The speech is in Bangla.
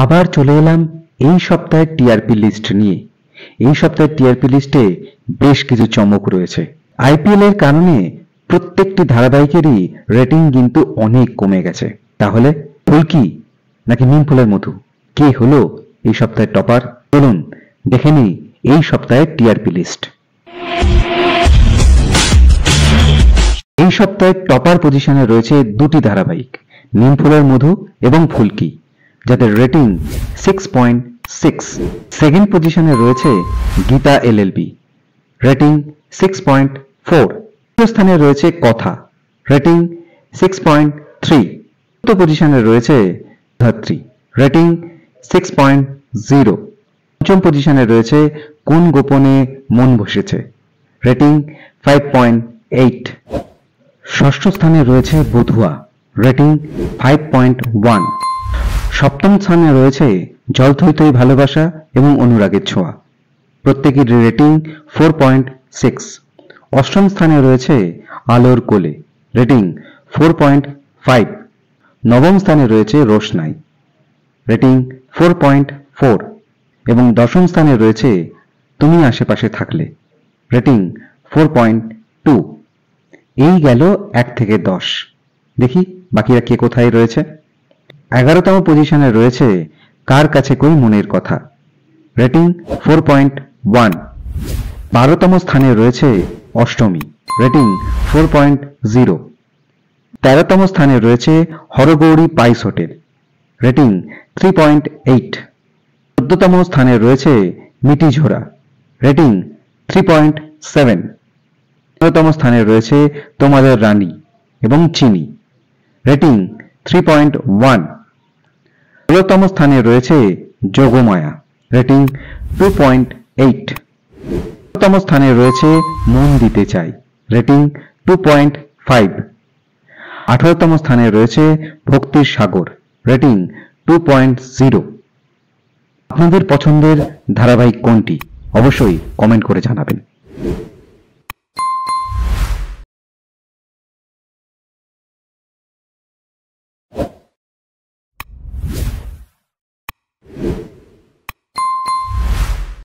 আবার চলে এলাম এই সপ্তাহের টিআরপি লিস্ট নিয়ে। এই সপ্তাহের টিআরপি লিস্টে বেশ কিছু চমক রয়েছে। আইপিএল এর কারণে প্রত্যেকটি ধারাবাহিকেরই রেটিং কিন্তু অনেক কমে গেছে। তাহলে ফুলকি নাকি নিমফুলের মধু, কে হলো এই সপ্তাহের টপার? চলুন দেখে নিই এই সপ্তাহের টিআরপি লিস্ট। এই সপ্তাহের টপার পজিশনে রয়েছে দুটি ধারাবাহিক, নিমফুলের মধু এবং ফুলকি, যাদের রেটিং 6.6। সেকেন্ড পজিশনে রয়েছে গীতা এলএলবি, রেটিং 6.4। তৃতীয় স্থানে রয়েছে কথা, রেটিং 6.3। চতুর্থ পজিশনে রয়েছে ধাত্রী, রেটিং 6.0। পঞ্চম পজিশনে রয়েছে কোন গোপনে মন বসেছে, রেটিং 5.8। ষষ্ঠ স্থানে রয়েছে বধুয়া, রেটিং 5.1। সপ্তম স্থানে রয়েছে জল থই থই ভালোবাসা এবং অনুরাগের ছোঁয়া, প্রত্যেকের রেটিং 4.6। অষ্টম স্থানে রয়েছে আলোর কোলে, রেটিং 4.5। নবম স্থানে রয়েছে রোশনাই, রেটিং 4.4 এবং দশম স্থানে রয়েছে তুমি আশেপাশে থাকলে, রেটিং 4.2। এই গেল 1 থেকে 10। দেখি বাকিরা কে কোথায় রয়েছে। 11তম পজিশনে রয়েছে কার কাছে কই মনের কথা, রেটিং 4.1। 12তম স্থানে রয়েছে অষ্টমী, রেটিং 4.0। 13তম স্থানে রয়েছে হরগৌরী পাইস হোটেল, রেটিং 3.8। 14তম স্থানে রয়েছে মিটি ঝোরা, রেটিং 3.7। 15তম স্থানে রয়েছে তোমাদের রানী এবং চিনি, রেটিং 3.1। 16তম স্থানে রয়েছে যোগমায়া, রেটিং 2.8। 17তম স্থানে রয়েছে মন দিতে চাই, রেটিং 2.5। 18তম স্থানে রয়েছে ভক্তির সাগর, রেটিং 2.0। আপনাদের পছন্দের ধারাবাহিক কোনটি অবশ্যই কমেন্ট করে জানাবেন।